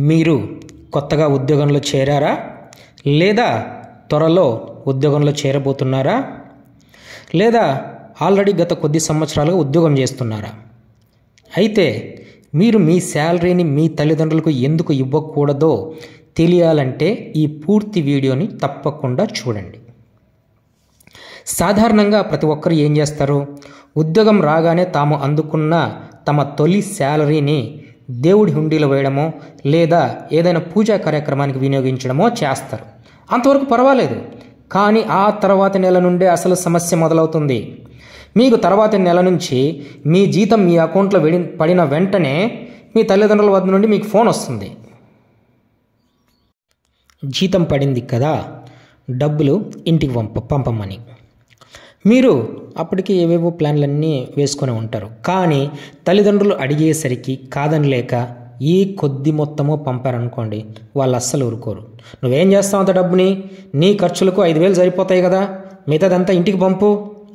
మీరు కొత్తగా ఉద్యోగంలో చేరారా? లేదా త్వరలో ఉద్యోగంలో చేరబోతున్నారా? లేదా ఆల్రెడీ గత కొద్ది సంవత్సరాలుగా ఉద్యోగం చేస్తున్నారా? అయితే మీరు మీ శాలరీని మీ తల్లిదండ్రులకు ఎందుకు ఇవ్వకూడదో తెలియాలంటే ఈ పూర్తి వీడియోని తప్పకుండా చూడండి. సాధారణంగా ప్రతి ఒక్కరు ఏం చేస్తారు? ఉద్యోగం రాగానే తాము అందుకున్న తమ తొలి శాలరీని దేవుడి హుండీలో వేయడమో లేదా ఏదైనా పూజా కార్యక్రమానికి వినియోగించడమో చేస్తారు. అంతవరకు పర్వాలేదు. కానీ ఆ తర్వాత నెల నుండే అసలు సమస్య మొదలవుతుంది. మీకు తర్వాత నెల నుంచి మీ జీతం మీ అకౌంట్లో పడిన వెంటనే మీ తల్లిదండ్రుల వద్ద నుండి మీకు ఫోన్ వస్తుంది. జీతం పడింది కదా, డబ్బులు ఇంటికి పంపమని. మీరు అప్పటికి ఏవేవో ప్లాన్లన్నీ వేసుకొని ఉంటారు. కానీ తల్లిదండ్రులు అడిగేసరికి కాదనిలేక ఈ కొద్ది మొత్తమో పంపారనుకోండి, వాళ్ళు అస్సలు ఊరుకోరు. నువ్వేం చేస్తావు అంత డబ్బుని? నీ ఖర్చులకు 5,000 సరిపోతాయి కదా, మిగతాదంతా ఇంటికి పంపు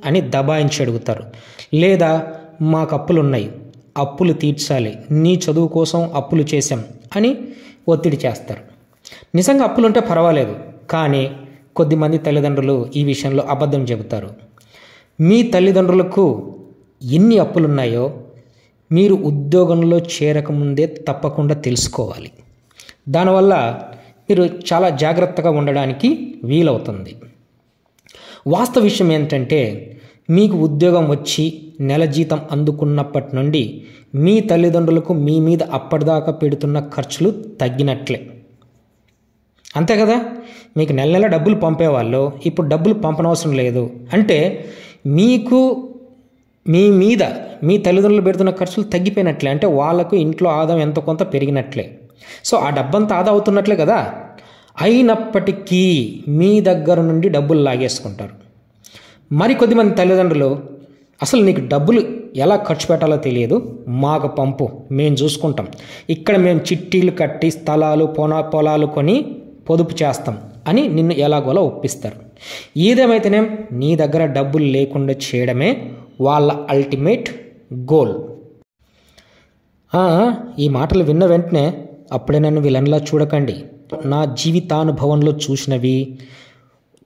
అని దబాయించి అడుగుతారు. లేదా మాకు అప్పులున్నాయి, అప్పులు తీర్చాలి, నీ చదువు కోసం అప్పులు చేశాం అని ఒత్తిడి చేస్తారు. నిజంగా అప్పులుంటే పర్వాలేదు, కానీ కొద్దిమంది తల్లిదండ్రులు ఈ విషయంలో అబద్ధం చెబుతారు. మీ తల్లిదండ్రులకు ఎన్ని అప్పులున్నాయో మీరు ఉద్యోగంలో చేరకముందే తప్పకుండా తెలుసుకోవాలి. దానివల్ల మీరు చాలా జాగ్రత్తగా ఉండడానికి వీలవుతుంది. వాస్తవ విషయం ఏంటంటే, మీకు ఉద్యోగం వచ్చి నెల జీతం అందుకున్నప్పటి నుండి మీ తల్లిదండ్రులకు మీ మీద అప్పటిదాకా పెడుతున్న ఖర్చులు తగ్గినట్లే. అంతే కదా? మీకు నెల నెల డబ్బులు పంపేవాళ్ళు ఇప్పుడు డబ్బులు పంపనవసరం లేదు అంటే మీకు మీ మీద మీ తల్లిదండ్రులు పెడుతున్న ఖర్చులు తగ్గిపోయినట్లే. అంటే వాళ్ళకు ఇంట్లో ఆదాయం ఎంతో కొంత పెరిగినట్లే. సో ఆ డబ్బంతా ఆదా అవుతున్నట్లే కదా. అయినప్పటికీ మీ దగ్గర నుండి డబ్బులు లాగేసుకుంటారు. మరికొద్దిమంది తల్లిదండ్రులు అసలు నీకు డబ్బులు ఎలా ఖర్చు పెట్టాలో తెలియదు, మాకు పంపు, మేము చూసుకుంటాం, ఇక్కడ మేము చిట్టీలు కట్టి స్థలాలు పొలాలు కొని పొదుపు చేస్తాం అని నిన్ను ఎలాగోలా ఒప్పిస్తారు. ఏదేమైతేనే నీ దగ్గర డబ్బులు లేకుండా చేయడమే వాళ్ళ అల్టిమేట్ గోల్. ఈ మాటలు విన్న వెంటనే అప్పుడే నన్ను విలన్లా చూడకండి. నా జీవితానుభవంలో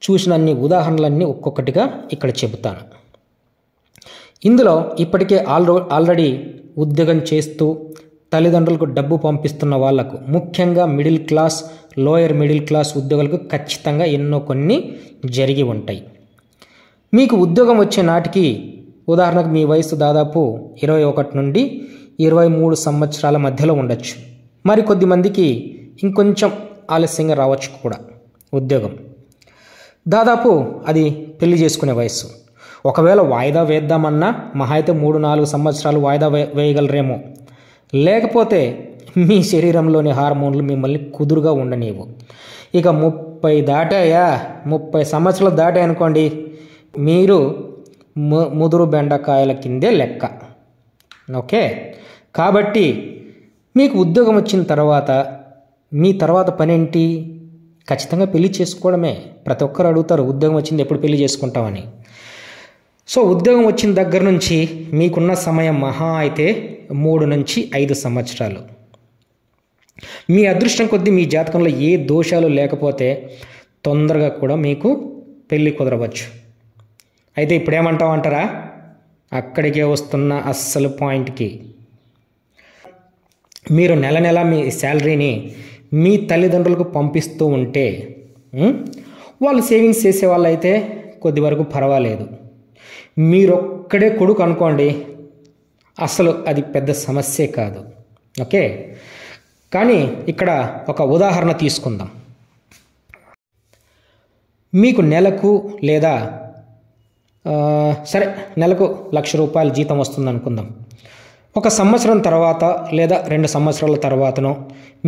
చూసిన అన్ని ఉదాహరణలన్నీ ఒక్కొక్కటిగా ఇక్కడ చెబుతాను. ఇందులో ఇప్పటికే ఆల్రెడీ ఉద్యోగం చేస్తూ తల్లిదండ్రులకు డబ్బు పంపిస్తున్న వాళ్లకు, ముఖ్యంగా middle class, lower middle class ఉద్యోగులకు ఖచ్చితంగా ఎన్నో కొన్ని జరిగి ఉంటాయి. మీకు ఉద్యోగం వచ్చే నాటికి ఉదాహరణకు మీ వయసు దాదాపు 21 నుండి 23 సంవత్సరాల మధ్యలో ఉండొచ్చు. మరి కొద్దిమందికి ఇంకొంచెం ఆలస్యంగా రావచ్చు కూడా ఉద్యోగం. దాదాపు అది పెళ్లి చేసుకునే వయస్సు. ఒకవేళ వాయిదా వేద్దామన్నా మహా అయితే 3-4 సంవత్సరాలు వాయిదా వేయగలరేమో. లేకపోతే మీ శరీరంలోని హార్మోన్లు మిమ్మల్ని కుదురుగా ఉండనివ్వు. ఇక 30 సంవత్సరాలు దాటాయి అనుకోండి, మీరు ముదురు బెండకాయల కిందే లెక్క. ఓకే, కాబట్టి మీకు ఉద్యోగం వచ్చిన తర్వాత మీ తర్వాత పని ఏంటి? ఖచ్చితంగా పెళ్లి చేసుకోవడమే. ప్రతి ఒక్కరు అడుగుతారు, ఉద్యోగం వచ్చింది ఎప్పుడు పెళ్లి చేసుకుంటామని. సో ఉద్యోగం వచ్చిన దగ్గర నుంచి మీకున్న సమయం మహా అయితే 3 నుంచి 5 సంవత్సరాలు. మీ అదృష్టం కొద్దీ మీ జాతకంలో ఏ దోషాలు లేకపోతే తొందరగా కూడా మీకు పెళ్ళి కుదరవచ్చు. అయితే ఇప్పుడేమంటారా? అక్కడికే వస్తున్న అస్సలు పాయింట్కి. మీరు నెల నెల మీ శాలరీని మీ తల్లిదండ్రులకు పంపిస్తూ ఉంటే వాళ్ళు సేవింగ్స్ చేసే వాళ్ళు అయితే కొద్ది వరకు పర్వాలేదు. మీరొక్కడే కొడుకు అనుకోండి, అసలు అది పెద్ద సమస్యే కాదు. ఓకే, కానీ ఇక్కడ ఒక ఉదాహరణ తీసుకుందాం. మీకు నెలకు లేదా నెలకు 1,00,000 రూపాయల జీతం వస్తుంది అనుకుందాం. 1 సంవత్సరం తర్వాత లేదా 2 సంవత్సరాల తర్వాతనో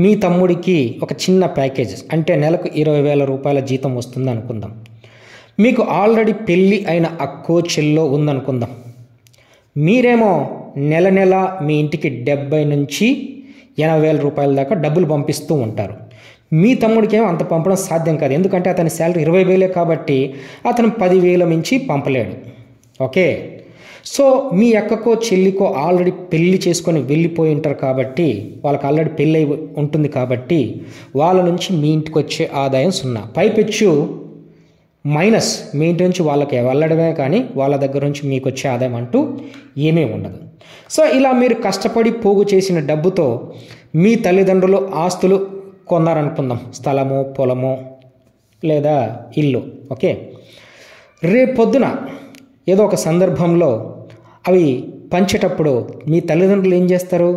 మీ తమ్ముడికి ఒక చిన్న ప్యాకేజ్ అంటే నెలకు 20,000 రూపాయల జీతం వస్తుంది అనుకుందాం. మీకు ఆల్రెడీ పెళ్ళి అయిన అక్కో చెల్లో ఉందనుకుందాం. మీరేమో నెల నెల మీ ఇంటికి 70,000 నుంచి 80,000 రూపాయల దాకా డబ్బులు పంపిస్తూ ఉంటారు. మీ తమ్ముడికి ఏమో అంత పంపడం సాధ్యం కాదు, ఎందుకంటే అతని శాలరీ 20,000 కాబట్టి అతను 10,000 మించి పంపలేడు. ఓకే, సో మీ అక్కకో చెల్లికో ఆల్రెడీ పెళ్లి చేసుకొని వెళ్ళిపోయి ఉంటారు కాబట్టి, వాళ్ళకి ఆల్రెడీ పెళ్ళి అయి ఉంటుంది కాబట్టి వాళ్ళ నుంచి మీ ఇంటికి వచ్చే ఆదాయం 0. పైపెచ్చు మైనస్ మీ ఇంటి నుంచి వాళ్ళకి వెళ్ళడమే కానీ వాళ్ళ దగ్గర నుంచి మీకు వచ్చే ఆదాయం అంటూ ఏమీ ఉండదు. సో ఇలా మీరు కష్టపడి పోగు చేసిన డబ్బుతో మీ తల్లిదండ్రులు ఆస్తులు కొన్నారనుకుందాం, స్థలము, పొలము లేదా ఇల్లు. ఓకే, రేపొద్దున ఏదో ఒక సందర్భంలో అవి పంచేటప్పుడు మీ తల్లిదండ్రులు ఏం చేస్తారు?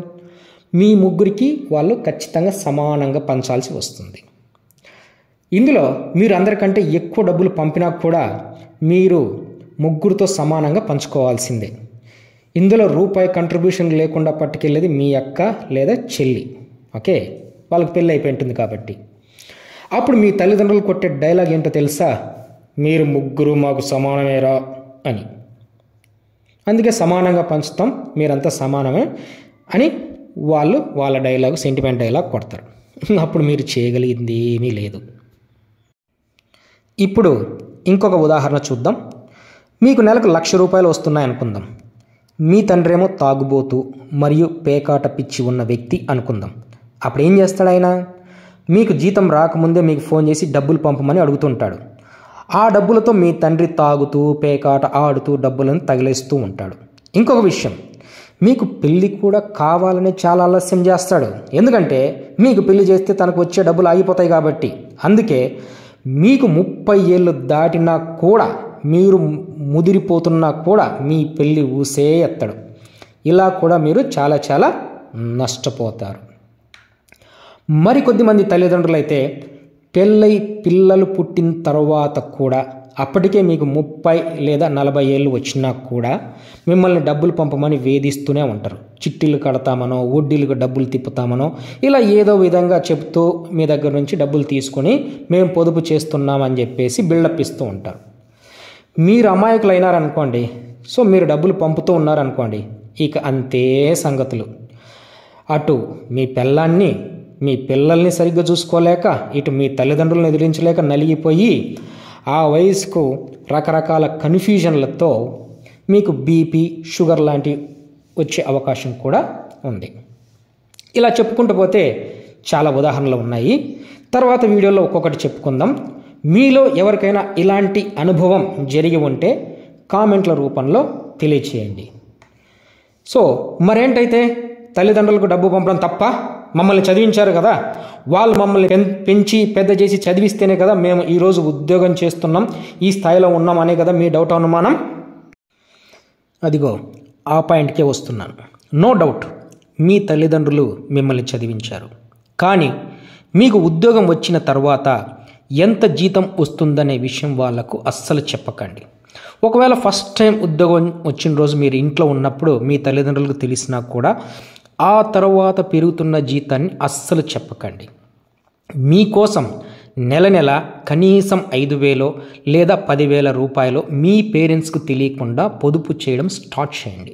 మీ ముగ్గురికి వాళ్ళు ఖచ్చితంగా సమానంగా పంచాల్సి వస్తుంది. ఇందులో మీరు అందరికంటే ఎక్కువ డబ్బులు పంపినా కూడా మీరు ముగ్గురితో సమానంగా పంచుకోవాల్సిందే. ఇందులో రూపాయి కంట్రిబ్యూషన్ లేకుండా పట్టుకెళ్ళేది మీ అక్క లేదా చెల్లి. ఓకే, వాళ్ళకి పెళ్ళి అయిపోయి ఉంటుంది కాబట్టి. అప్పుడు మీ తల్లిదండ్రులు కొట్టే డైలాగ్ ఏంటో తెలుసా? మీరు ముగ్గురు మాకు సమానమేరా అని. అందుకే సమానంగా పంచుతాం, మీరంతా సమానమే అని వాళ్ళు వాళ్ళ డైలాగ్, సెంటిమెంట్ డైలాగ్ కొడతారు. అప్పుడు మీరు చేయగలిగింది ఏమీ లేదు. ఇప్పుడు ఇంకొక ఉదాహరణ చూద్దాం. మీకు నెలకు 1,00,000 రూపాయలు వస్తున్నాయి అనుకుందాం. మీ తండ్రి ఏమో తాగుబోతు మరియు పేకాట పిచ్చి ఉన్న వ్యక్తి అనుకుందాం. అప్పుడు ఏం చేస్తాడు ఆయన? మీకు జీతం రాకముందే మీకు ఫోన్ చేసి డబ్బులు పంపమని అడుగుతుంటాడు. ఆ డబ్బులతో మీ తండ్రి తాగుతూ పేకాట ఆడుతూ డబ్బులను తగిలేస్తూ ఉంటాడు. ఇంకొక విషయం, మీకు పెళ్ళి కూడా కావాలని చాలా ఆలస్యం చేస్తాడు. ఎందుకంటే మీకు పెళ్లి చేస్తే తనకు వచ్చే డబ్బులు ఆగిపోతాయి కాబట్టి. అందుకే మీకు 30 ఏళ్ళు దాటినా కూడా, మీరు ముదిరిపోతున్నా కూడా మీ పెళ్ళి ఊసే ఎత్తడు. ఇలా కూడా మీరు చాలా చాలా నష్టపోతారు. మరికొద్దిమంది తల్లిదండ్రులు అయితే పెళ్ళై పిల్లలు పుట్టిన తర్వాత కూడా, అప్పటికే మీకు 30 లేదా 40 ఏళ్ళు వచ్చినా కూడా మిమ్మల్ని డబ్బులు పంపమని వేధిస్తూనే ఉంటారు. చిట్టీలు కడతామనో, వడ్డీలకు డబ్బులు తిప్పుతామనో, ఇలా ఏదో విధంగా చెప్తూ మీ దగ్గర నుంచి డబ్బులు తీసుకొని మేము పొదుపు చేస్తున్నామని చెప్పేసి బిల్డప్ ఇస్తూ ఉంటారు. మీరు అమాయకులు అయినారనుకోండి, సో మీరు డబ్బులు పంపుతూ ఉన్నారనుకోండి, ఇక అంతే సంగతులు. అటు మీ పెళ్ళాన్ని, మీ పిల్లల్ని సరిగ్గా చూసుకోలేక, ఇటు మీ తల్లిదండ్రులను ఎదిరించలేక నలిగిపోయి ఆ వయసుకు రకరకాల కన్ఫ్యూజన్లతో మీకు బీపీ, షుగర్ లాంటి వచ్చే అవకాశం కూడా ఉంది. ఇలా చెప్పుకుంటూ పోతే చాలా ఉదాహరణలు ఉన్నాయి. తర్వాత వీడియోలో ఒక్కొక్కటి చెప్పుకుందాం. మీలో ఎవరికైనా ఇలాంటి అనుభవం జరిగి ఉంటే కామెంట్ల రూపంలో తెలియచేయండి. సో మరేంటైతే తల్లిదండ్రులకు డబ్బు పంపడం తప్ప? మమ్మల్ని చదివించారు కదా, వాళ్ళు మమ్మల్ని పెంచి పెద్ద చేసి చదివిస్తేనే కదా మేము ఈరోజు ఉద్యోగం చేస్తున్నాం, ఈ స్థాయిలో ఉన్నాం అనే కదా మీ డౌట్, అనుమానం. అదిగో ఆ పాయింట్కే వస్తున్నాను. నో డౌట్ మీ తల్లిదండ్రులు మిమ్మల్ని చదివించారు. కానీ మీకు ఉద్యోగం వచ్చిన తర్వాత ఎంత జీతం వస్తుందనే విషయం వాళ్లకు అస్సలు చెప్పకండి. ఒకవేళ ఫస్ట్ టైం ఉద్యోగం వచ్చిన రోజు మీరు ఇంట్లో ఉన్నప్పుడు మీ తల్లిదండ్రులకు తెలిసినా కూడా ఆ తర్వాత పెరుగుతున్న జీతాన్ని అస్సలు చెప్పకండి. మీకోసం నెల నెల కనీసం 5,000 లేదా 10,000 రూపాయలు మీ పేరెంట్స్కు తెలియకుండా పొదుపు చేయడం స్టార్ట్ చేయండి.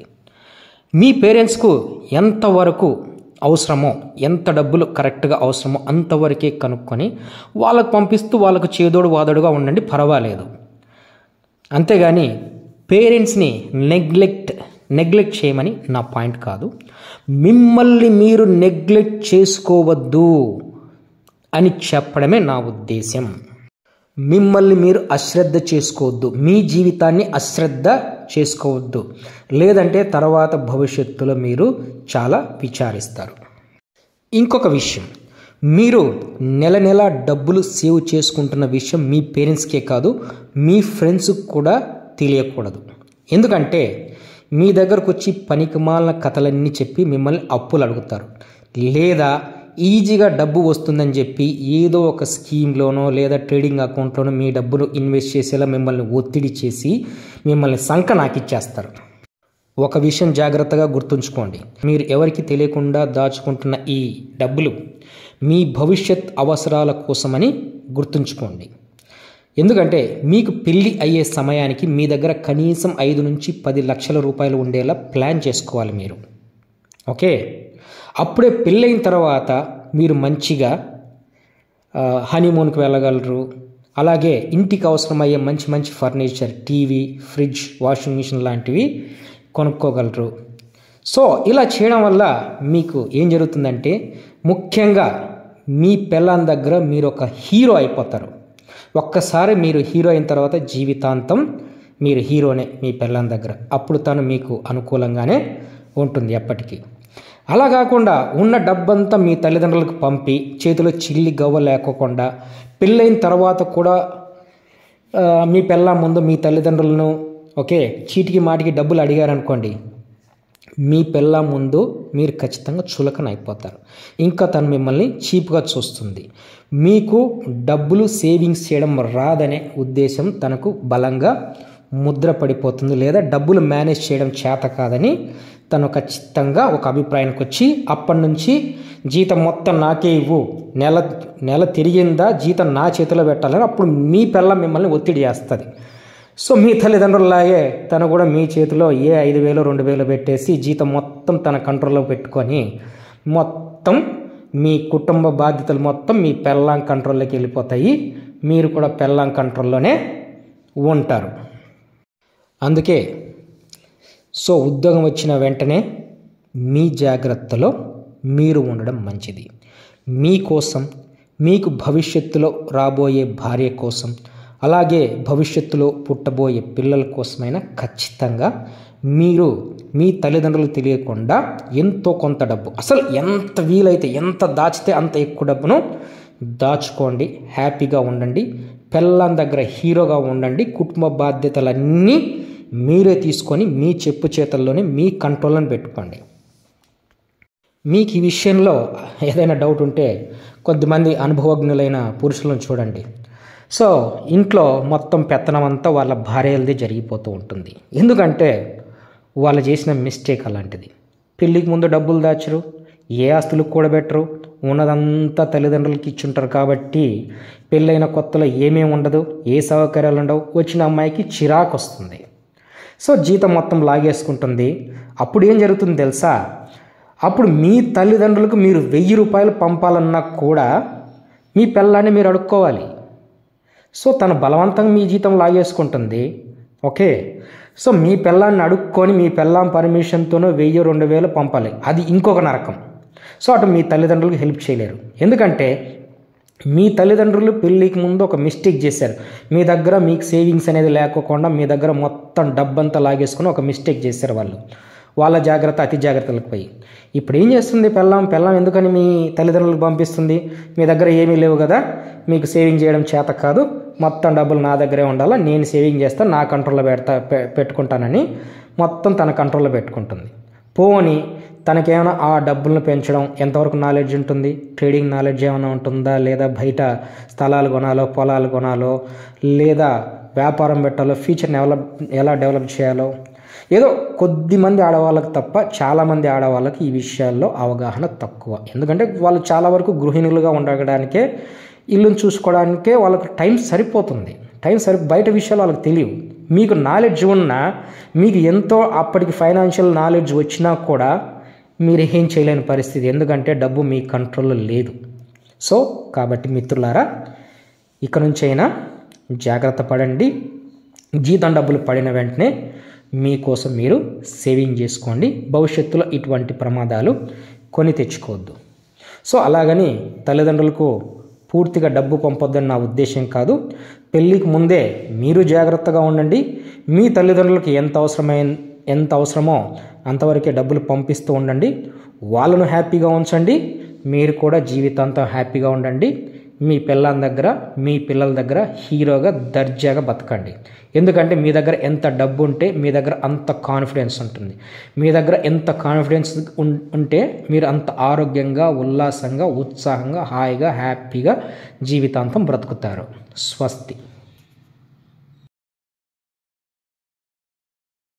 మీ పేరెంట్స్కు ఎంతవరకు అవసరమో, ఎంత డబ్బులు కరెక్ట్గా అవసరమో అంతవరకే కనుక్కొని వాళ్ళకు పంపిస్తూ వాళ్ళకు చేదోడు వాదోడుగా ఉండండి, పర్వాలేదు. అంతేగాని పేరెంట్స్ని నెగ్లెక్ట్ చేయమని నా పాయింట్ కాదు. మిమ్మల్ని మీరు నెగ్లెక్ట్ చేసుకోవద్దు అని చెప్పడమే నా ఉద్దేశం. మిమ్మల్ని మీరు అశ్రద్ధ చేసుకోవద్దు, మీ జీవితాన్ని అశ్రద్ధ చేసుకోవద్దు, లేదంటే తర్వాత భవిష్యత్తులో మీరు చాలా విచారిస్తారు. ఇంకొక విషయం, మీరు నెల నెల డబ్బులు సేవ్ చేసుకుంటున్న విషయం మీ పేరెంట్స్కే కాదు, మీ ఫ్రెండ్స్కి కూడా తెలియకూడదు. ఎందుకంటే మీ దగ్గరకు వచ్చి పనికిమాలిన కథలన్నీ చెప్పి మిమ్మల్ని అప్పులు అడుగుతారు, లేదా ఈజీగా డబ్బు వస్తుందని చెప్పి ఏదో ఒక స్కీమ్లోనో లేదా ట్రేడింగ్ అకౌంట్లోనో మీ డబ్బులు ఇన్వెస్ట్ చేసేలా మిమ్మల్ని ఒత్తిడి చేసి మిమ్మల్ని సంక నాకిచ్చేస్తారు. ఒక విషయం జాగ్రత్తగా గుర్తుంచుకోండి, మీరు ఎవరికి తెలియకుండా దాచుకుంటున్న ఈ డబ్బులు మీ భవిష్యత్ అవసరాల కోసమని గుర్తుంచుకోండి. ఎందుకంటే మీకు పెళ్ళి అయ్యే సమయానికి మీ దగ్గర కనీసం 5 నుంచి 10 లక్షల రూపాయలు ఉండేలా ప్లాన్ చేసుకోవాలి మీరు. ఓకే, అప్పుడే పెళ్ళైన తర్వాత మీరు మంచిగా హనీమూన్కి వెళ్ళగలరు. అలాగే ఇంటికి అవసరమయ్యే మంచి furniture, TV, fridge, washing machine లాంటివి కొనుక్కోగలరు. సో ఇలా చేయడం వల్ల మీకు ఏం జరుగుతుందంటే ముఖ్యంగా మీ పెళ్ళాం దగ్గర మీరు ఒక హీరో అయిపోతారు. ఒక్కసారి మీరు హీరో అయిన తర్వాత జీవితాంతం మీరు హీరోనే మీ పెళ్ళాం దగ్గర. అప్పుడు తను మీకు అనుకూలంగానే ఉంటుంది ఎప్పటికీ. అలా కాకుండా ఉన్న డబ్బంతా మీ తల్లిదండ్రులకు పంపి చేతిలో చిల్లి గవ్వ లేకోకుండా పెళ్ళైన తర్వాత కూడా మీ పెళ్ళాం ముందు మీ తల్లిదండ్రులను చీటికి మాటికి డబ్బులు అడిగారనుకోండి, మీ పెళ్ళాం ముందు మీరు ఖచ్చితంగా చులకన అయిపోతారు. ఇంకా తను మిమ్మల్ని చీప్గా చూస్తుంది. మీకు డబ్బులు సేవింగ్స్ చేయడం రాదనే ఉద్దేశం తనకు బలంగా ముద్ర పడిపోతుంది. లేదా డబ్బులు మేనేజ్ చేయడం చేత కాదని తను ఖచ్చితంగా ఒక అభిప్రాయానికి వచ్చి అప్పటి నుంచి జీతం మొత్తం నాకే ఇవ్వు, నెల తిరిగిందా జీతం నా చేతిలో పెట్టాలని అప్పుడు మీ పెళ్ళాం మిమ్మల్ని ఒత్తిడి చేస్తుంది. సో మీ తల్లిదండ్రులలాగే తను కూడా మీ చేతిలో 5,000 2,000 పెట్టేసి జీతం మొత్తం తన కంట్రోల్లో పెట్టుకొని మొత్తం మీ కుటుంబ బాధ్యతలు మొత్తం మీ పెళ్ళాం కంట్రోల్లోకి వెళ్ళిపోతాయి. మీరు కూడా పెళ్ళాం కంట్రోల్లోనే ఉంటారు. అందుకే సో ఉద్యోగం వచ్చిన వెంటనే మీ జాగ్రత్తలో మీరు ఉండడం మంచిది. మీకోసం, మీకు భవిష్యత్తులో రాబోయే భార్య కోసం, అలాగే భవిష్యత్తులో పుట్టబోయే పిల్లల కోసమైనా ఖచ్చితంగా మీరు మీ తల్లిదండ్రులు తెలియకుండా ఎంతో కొంత డబ్బు, అసలు ఎంత వీలైతే ఎంత దాచితే అంత ఎక్కువ డబ్బును దాచుకోండి. హ్యాపీగా ఉండండి. పెళ్ళాం దగ్గర హీరోగా ఉండండి. కుటుంబ బాధ్యతలన్నీ మీరే తీసుకొని మీ చెప్పు చేతల్లోనే మీ కంట్రోల్ని పెట్టుకోండి. మీకు ఈ విషయంలో ఏదైనా డౌట్ ఉంటే కొద్దిమంది అనుభవజ్ఞులైన పురుషులను చూడండి. సో ఇంట్లో మొత్తం పెత్తనం అంతా వాళ్ళ భార్యలదే జరిగిపోతూ ఉంటుంది. ఎందుకంటే వాళ్ళు చేసిన మిస్టేక్ అలాంటిది. పెళ్ళికి ముందు డబ్బులు దాచరు, ఏ ఆస్తులు కూడబెట్టరు, ఉన్నదంతా తల్లిదండ్రులకి ఇచ్చుంటారు. కాబట్టి పెళ్ళైన కొత్తలో ఏమేమి ఉండదు, ఏ సౌకర్యాలు ఉండవు. వచ్చిన అమ్మాయికి చిరాకు వస్తుంది. సో జీతం మొత్తం లాగేసుకుంటుంది. అప్పుడు ఏం జరుగుతుంది తెలుసా? అప్పుడు మీ తల్లిదండ్రులకు మీరు 1,000 రూపాయలు పంపాలన్నా కూడా మీ పెళ్ళాన్ని మీరు అడుక్కోవాలి. సో తను బలవంతంగా మీ జీతం లాగేసుకుంటుంది. సో మీ పెళ్ళాన్ని అడుక్కొని మీ పెళ్ళాం పర్మిషన్తోనో 1,000 2,000 పంపాలి. అది ఇంకొక నరకం. సో అటు మీ తల్లిదండ్రులకు హెల్ప్ చేయలేరు. ఎందుకంటే మీ తల్లిదండ్రులు పెళ్ళికి ముందు ఒక మిస్టేక్ చేశారు. మీ దగ్గర మీకు సేవింగ్స్ అనేది లేకోకుండా మీ దగ్గర మొత్తం డబ్బంతా లాగేసుకుని ఒక మిస్టేక్ చేశారు వాళ్ళు. వాళ్ళ జాగ్రత్త అతి జాగ్రత్తలకు పోయి ఇప్పుడు ఏం చేస్తుంది పెళ్ళాం ఎందుకని మీ తల్లిదండ్రులకు పంపిస్తుంది? మీ దగ్గర ఏమీ లేవు కదా, మీకు సేవింగ్ చేయడం చేత కాదు, మొత్తం డబ్బులు నా దగ్గరే ఉండాలా, నేను సేవింగ్ చేస్తాను, నా కంట్రోల్లో పెట్టుకుంటానని మొత్తం తన కంట్రోల్లో పెట్టుకుంటుంది. పోని తనకేమైనా ఆ డబ్బులను పెంచడం ఎంతవరకు నాలెడ్జ్ ఉంటుంది? ట్రేడింగ్ నాలెడ్జ్ ఏమైనా ఉంటుందా? లేదా బయట స్థలాలు కొనాలో, పొలాలు కొనాలో, లేదా వ్యాపారం పెట్టాలో, ఫ్యూచర్ని ఎలా డెవలప్ చేయాలో, ఏదో కొద్దిమంది ఆడవాళ్ళకి తప్ప చాలామంది ఆడవాళ్ళకి ఈ విషయాల్లో అవగాహన తక్కువ. ఎందుకంటే వాళ్ళు చాలా వరకు గృహిణులుగా ఉండడానికే, ఇల్లును చూసుకోవడానికే వాళ్ళకి టైం సరిపోతుంది. బయట విషయాలు వాళ్ళకి తెలియవు. మీకు నాలెడ్జ్ ఉన్నా, మీకు ఎంతో అప్పటికి ఫైనాన్షియల్ నాలెడ్జ్ వచ్చినా కూడా మీరు ఏం చేయలేని పరిస్థితి. ఎందుకంటే డబ్బు మీ కంట్రోల్లో లేదు. సో కాబట్టి మిత్రులారా, ఇక నుంచైనా జాగ్రత్త పడండి. జీతం డబ్బులు పడిన వెంటనే మీకోసం మీరు సేవింగ్ చేసుకోండి. భవిష్యత్తులో ఇటువంటి ప్రమాదాలు కొని తెచ్చుకోవద్దు. సో అలాగని తల్లిదండ్రులకు పూర్తిగా డబ్బు పంపొద్దని నా ఉద్దేశం కాదు. పెళ్ళికి ముందే మీరు జాగ్రత్తగా ఉండండి. మీ తల్లిదండ్రులకు ఎంత అవసరమో అంతవరకే డబ్బులు పంపిస్తూ ఉండండి. వాళ్ళను హ్యాపీగా ఉంచండి. మీరు కూడా జీవితాంతం హ్యాపీగా ఉండండి. మీ పిల్లల దగ్గర, మీ పిల్లల దగ్గర హీరోగా దర్జాగా బతకండి. ఎందుకంటే మీ దగ్గర ఎంత డబ్బు ఉంటే మీ దగ్గర అంత కాన్ఫిడెన్స్ ఉంటుంది. మీ దగ్గర ఎంత కాన్ఫిడెన్స్ ఉంటే మీరు అంత ఆరోగ్యంగా, ఉల్లాసంగా, ఉత్సాహంగా, హాయిగా, హ్యాపీగా జీవితాంతం బ్రతుకుతారు. స్వస్తి.